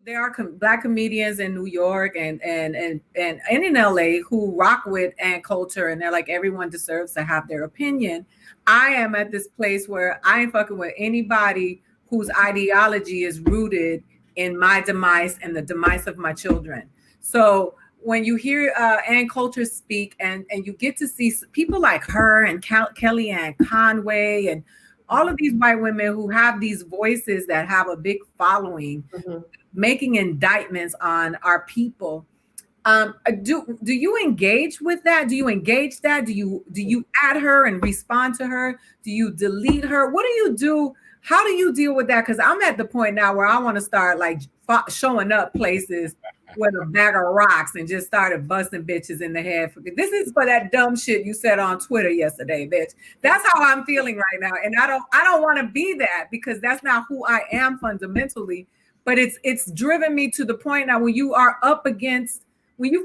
there are Black comedians in New York and in LA who rock with Ann Coulter, and they're like, everyone deserves to have their opinion. I am at this place where I ain't fucking with anybody whose ideology is rooted in my demise and the demise of my children. So when you hear Ann Coulter speak, and you get to see people like her and Kellyanne Conway and all of these white women who have these voices that have a big following, making indictments on our people. Do you engage with that? Do you engage that? Do you add her and respond to her? Do you delete her? What do you do? How do you deal with that? Because I'm at the point now where I want to start like showing up places with a bag of rocks and just started busting bitches in the head. This is for that dumb shit you said on Twitter yesterday, bitch. That's how I'm feeling right now, and I don't want to be that, because that's not who I am fundamentally. But it's driven me to the point now when you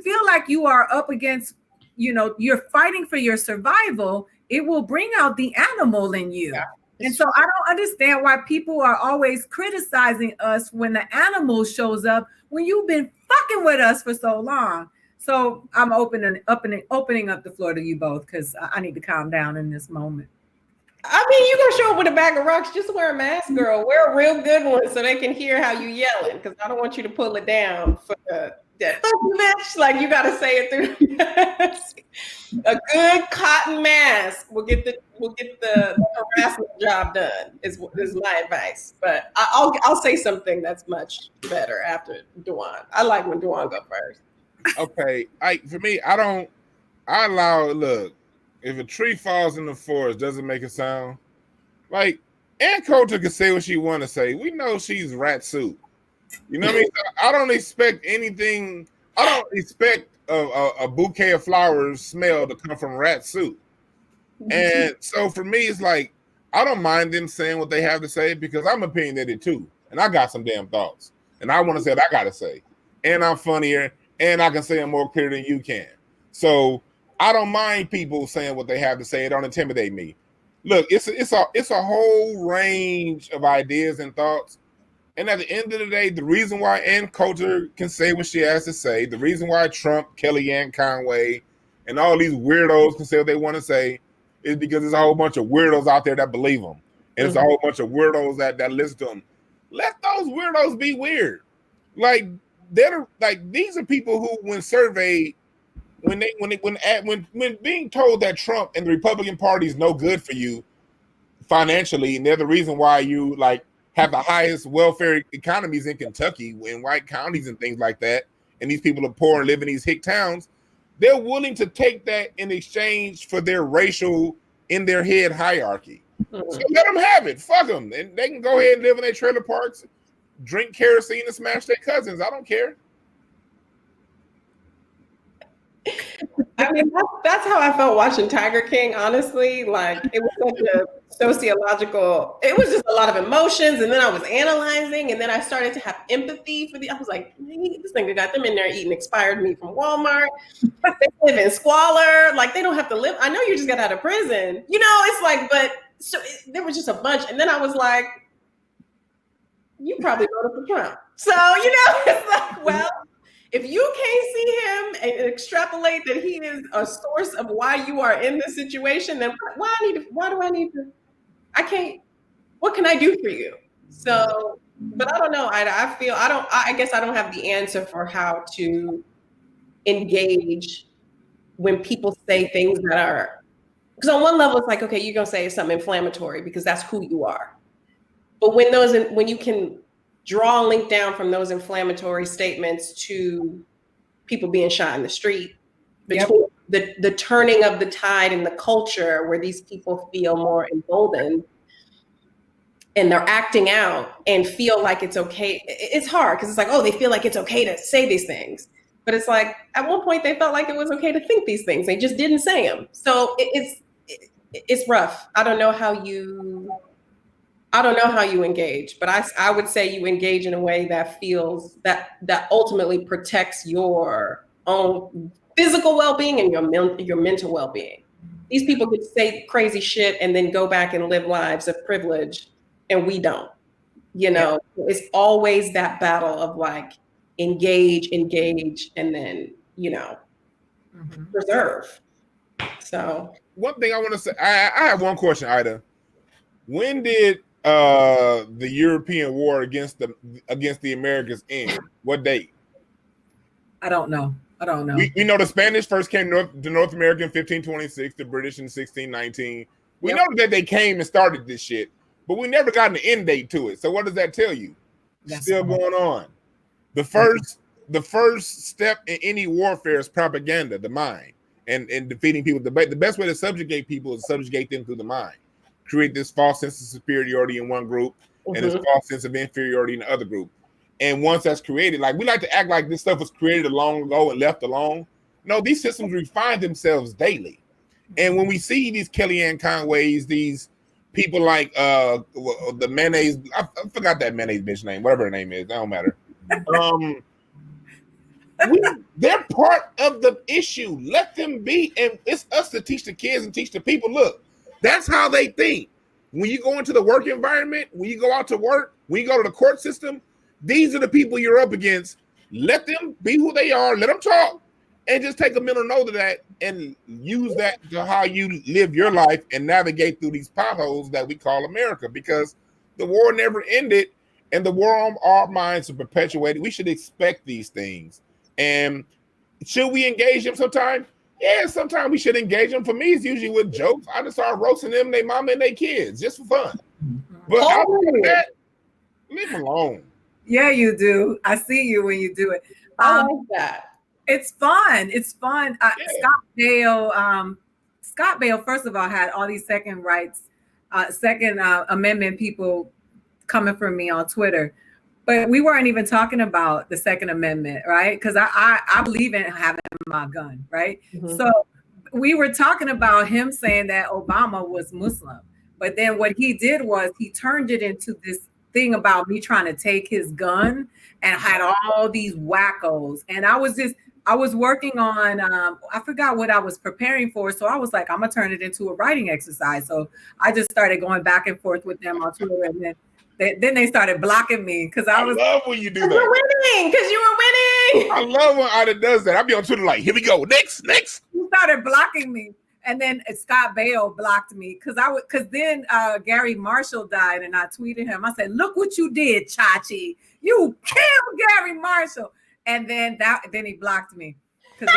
feel like you are up against, you're fighting for your survival, it will bring out the animal in you. Yeah. And so I don't understand why people are always criticizing us when the animal shows up, when you've been fucking with us for so long. So I'm opening up the floor to you both, because I need to calm down in this moment. I mean, you're gonna show up with a bag of rocks, just wear a mask, girl. Wear a real good one so they can hear how you yelling, because I don't want you to pull it down for that bitch. Like, you gotta say it through the mask. A good cotton mask will get the harassment job done, is my advice. But I'll say something that's much better after Dwann. I like when Dwann go first. Okay, look, if a tree falls in the forest, doesn't make a sound. Like, Ann Coulter can say what she want to say. We know she's rat soup. You know what I mean? So I don't expect anything. I don't expect a bouquet of flowers smell to come from rat soup. And so for me, it's like, I don't mind them saying what they have to say, because I'm opinionated too. And I got some damn thoughts. And I want to say what I got to say. And I'm funnier. And I can say them more clear than you can. So I don't mind people saying what they have to say. It don't intimidate me. Look, it's a whole range of ideas and thoughts. And at the end of the day, the reason why Ann Coulter can say what she has to say, the reason why Trump, Kellyanne Conway, and all these weirdos can say what they want to say, is because there's a whole bunch of weirdos out there that believe them. And it's a whole bunch of weirdos that listen to them. Let those weirdos be weird. Like, these are people who, when surveyed, when being told that Trump and the Republican Party is no good for you financially, and they're the reason why you have the highest welfare economies in Kentucky, in white counties and things like that, and these people are poor and live in these hick towns, they're willing to take that in exchange for their racial, in their head hierarchy. So let them have it. Fuck them. And they can go ahead and live in their trailer parks, drink kerosene, and smash their cousins. I don't care. I mean, that's how I felt watching Tiger King, honestly. Like, it was such a sociological, it was just a lot of emotions, and then I was analyzing, and then I started to have empathy for I was like, this nigga got them in there eating expired meat from Walmart. They live in squalor. Like, they don't have to live. I know you just got out of prison. It's like, but so there was just a bunch. And then I was like, you probably voted for Trump. So, it's like, well, if you can't see him and extrapolate that he is a source of why you are in this situation, then what can I do for you? So, but I don't know, Ida. I guess I don't have the answer for how to engage when people say things that are, because on one level it's like, okay, you're gonna say something inflammatory because that's who you are. But when you can draw a link down from those inflammatory statements to people being shot in the street, between the turning of the tide in the culture where these people feel more emboldened and they're acting out and feel like it's okay. It's hard because it's like, oh, they feel like it's okay to say these things. But it's like, at one point they felt like it was okay to think these things. They just didn't say them. So it's rough. I don't know how you engage, but I would say you engage in a way that feels that ultimately protects your own physical well-being and your mental well-being. These people could say crazy shit and then go back and live lives of privilege, and we don't. You know, it's always that battle of like engage, and then, you know, preserve. So one thing I want to say, I have one question, Ida. When did the European war against the Americans end? What date? I don't know. We know the Spanish first came to North America in 1526, the British in 1619. We know that they came and started this shit, but we never got an end date to it. So what does that tell you? That's still going on. The first step in any warfare is propaganda, the mind, and defeating people. The best way to subjugate people is subjugate them through the mind. Create this false sense of superiority in one group and this false sense of inferiority in the other group. And once that's created, like we like to act like this stuff was created long ago and left alone. No, these systems refine themselves daily. And when we see these Kellyanne Conways, these people like the mayonnaise, I forgot that mayonnaise bitch name, whatever her name is, that don't matter. They're part of the issue. Let them be. And it's us to teach the kids and teach the people, look, that's how they think. When you go into the work environment, when you go out to work, when you go to the court system, these are the people you're up against. Let them be who they are. Let them talk. And just take a mental note of that and use that to how you live your life and navigate through these potholes that we call America. Because the war never ended and the war on our minds are perpetuated. We should expect these things. And should we engage them sometime? Yeah, sometimes we should engage them. For me, it's usually with jokes. I just start roasting them, their mama and their kids, just for fun. But after that, leave them alone. Yeah, you do. I see you when you do it. I like that. It's fun. It's fun. Scott Baio, first of all, had all these Second Amendment people coming for me on Twitter. But we weren't even talking about the Second Amendment, right? Because I believe in having my gun, right? So we were talking about him saying that Obama was Muslim. But then what he did was he turned it into this thing about me trying to take his gun and had all these wackos. And I was working on, I forgot what I was preparing for. So I was like, I'm going to turn it into a writing exercise. So I just started going back and forth with them on Twitter. And then they started blocking me because I love when you do that. You're winning because you were winning. I love when Ida does that. I'll be on Twitter like, here we go. Next. You started blocking me. And then Scott Baio blocked me because then Gary Marshall died and I tweeted him. I said, look what you did, Chachi. You killed Gary Marshall. And then he blocked me because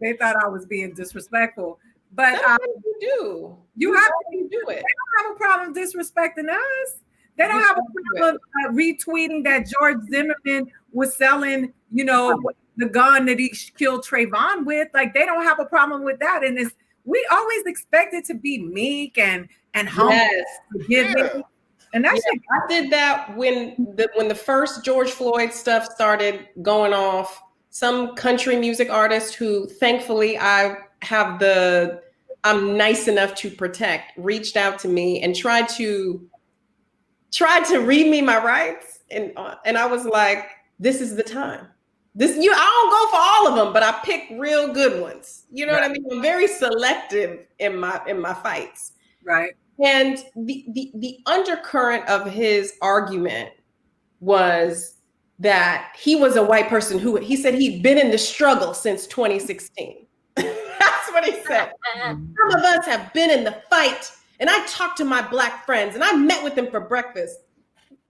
they thought I was being disrespectful. But you do. You have to do it. They don't have a problem disrespecting us. They don't have a problem retweeting that George Zimmerman was selling, the gun that he killed Trayvon with. Like they don't have a problem with that. And we always expect it to be meek and humble, forgiving. And that's I did that when the first George Floyd stuff started going off. Some country music artist who thankfully I'm nice enough to protect reached out to me and tried to read me my rights. And I was like, this is the time. I don't go for all of them, but I pick real good ones. You know what I mean? I'm very selective in my fights. Right. And the undercurrent of his argument was that he was a white person who he said he'd been in the struggle since 2016. That's what he said. Some of us have been in the fight. And I talked to my Black friends and I met with them for breakfast.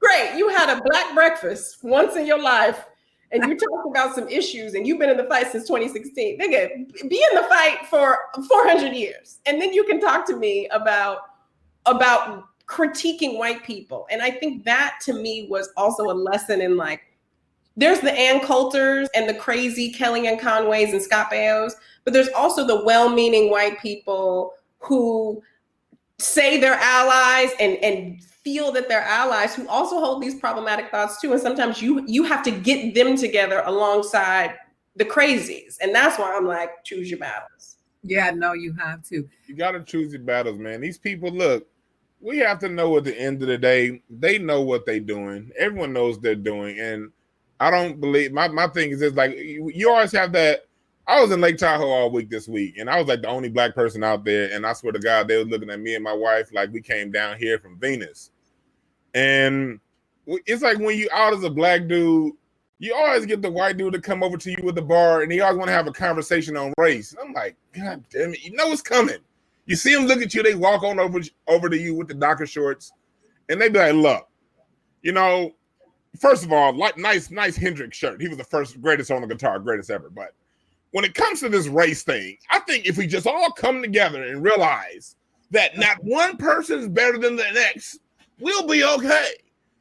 Great. You had a Black breakfast once in your life and you talked about some issues and you've been in the fight since 2016. Nigga, be in the fight for 400 years. And then you can talk to me about critiquing white people. And I think that to me was also a lesson in like, there's the Ann Coulters and the crazy Kellyanne Conways and Scott Baios, but there's also the well-meaning white people who say they're allies and feel that they're allies who also hold these problematic thoughts too. And sometimes you have to get them together alongside the crazies. And that's why I'm like, choose your battles. Yeah, no, you have to. You got to choose your battles, man. These people, look, we have to know at the end of the day, they know what they're doing. Everyone knows they're doing. And I don't believe, my thing is just like, you always have that. I was in Lake Tahoe all week this week, and I was like the only Black person out there. And I swear to God, they were looking at me and my wife like we came down here from Venus. And it's like when you out as a black dude, you always get the white dude to come over to you with the bar, and he always want to have a conversation on race. I'm like, God damn it, you know it's coming. You see them look at you, they walk on over to you with the Docker shorts, and they be like, look, you know, first of all, like nice Hendrix shirt. He was the first greatest on the guitar, greatest ever. But when it comes to this race thing, I think if we just all come together and realize that not one person is better than the next, we'll be okay.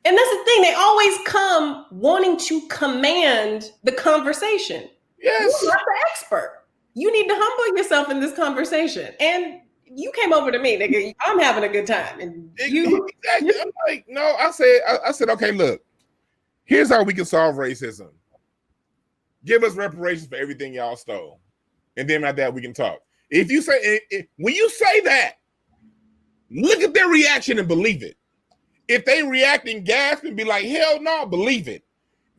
And that's the thing. They always come wanting to command the conversation. Yes. You're not the expert. You need to humble yourself in this conversation. And you came over to me, nigga. I'm having a good time. And you exactly. I'm like, no, I said, okay, look, here's how we can solve racism. Give us reparations for everything y'all stole. And then after that, we can talk. If you say, when you say that, look at their reaction and believe it. If they react and gasp and be like, hell no, believe it.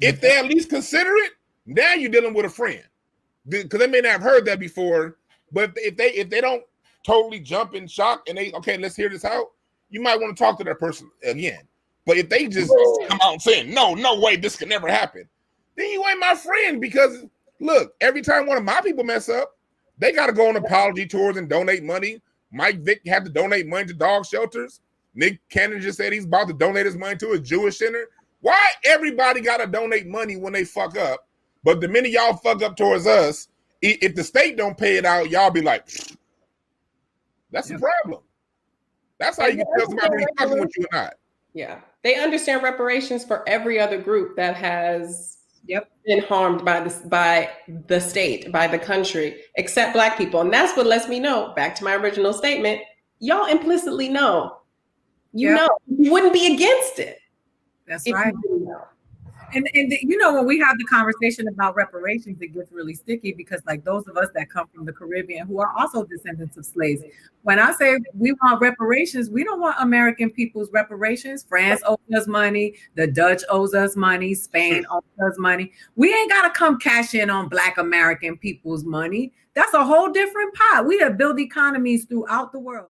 If they at least consider it, now you're dealing with a friend. Because they may not have heard that before, but if they don't totally jump in shock and they, okay, let's hear this out, you might want to talk to that person again. But if they just come out and saying, no way, this can never happen, then you ain't my friend. Because look, every time one of my people mess up, they got to go on apology tours and donate money. Mike Vick had to donate money to dog shelters. Nick Cannon just said he's about to donate his money to a Jewish center. Why everybody got to donate money when they fuck up? But the minute y'all fuck up towards us, if the state don't pay it out, y'all be like, that's the problem. That's how you can tell somebody who's fucking with you or not. Yeah. They understand reparations for every other group that has been harmed by the state, by the country, except Black people. And that's what lets me know, back to my original statement, y'all implicitly know. You know, you wouldn't be against it. That's right. And you know, when we have the conversation about reparations, it gets really sticky because like those of us that come from the Caribbean who are also descendants of slaves, when I say we want reparations, we don't want American people's reparations. France owes us money. The Dutch owes us money. Spain owes us money. We ain't got to come cash in on Black American people's money. That's a whole different pot. We have built economies throughout the world.